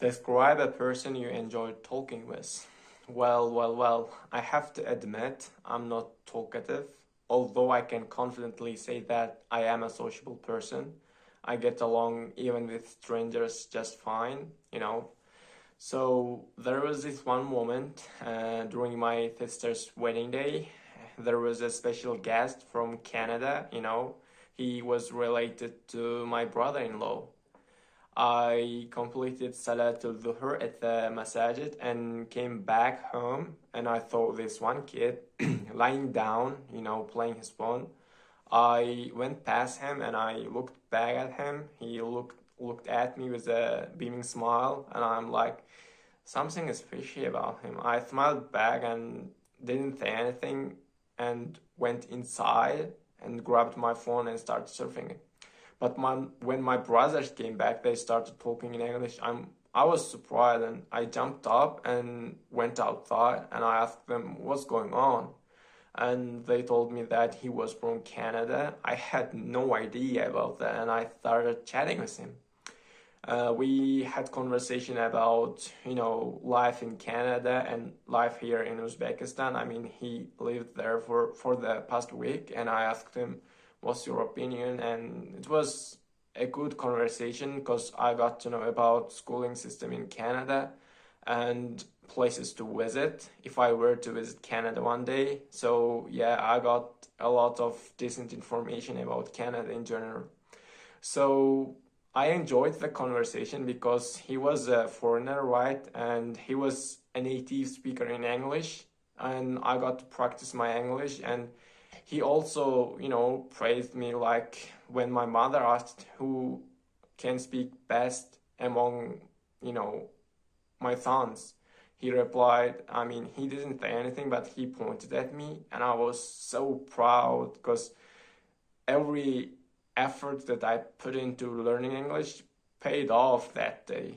Describe a person you enjoy talking with. Well, I have to admit I'm not talkative, although I can confidently say that I am a sociable person. I get along even with strangers just fine. So there was this one moment during my sister's wedding day. There was a special guest from Canada. He was related to my brother-in-law. I completed Salatul Dhuhr at the masajid and came back home, and I thought this one kid lying down, playing his phone. I went past him and I looked back at him. He looked at me with a beaming smile, and I'm like, something is fishy about him. I smiled back and didn't say anything and went inside and grabbed my phone and started surfing it. But when my brothers came back, they started talking in English. I was surprised and I jumped up and went outside and I asked them what's going on. And they told me that he was from Canada. I had no idea about that and I started chatting with him. We had conversation about life in Canada and life here in Uzbekistan. I mean, he lived there for the past week and I asked him, what's your opinion? And it was a good conversation because I got to know about schooling system in Canada and places to visit if I were to visit Canada one day. So yeah, I got a lot of decent information about Canada in general. So I enjoyed the conversation because he was a foreigner, right? And he was a native speaker in English, and I got to practice my English. And he also praised me, like when my mother asked who can speak best among my sons. He replied, I mean, he didn't say anything, but he pointed at me, and I was so proud because every effort that I put into learning English paid off that day.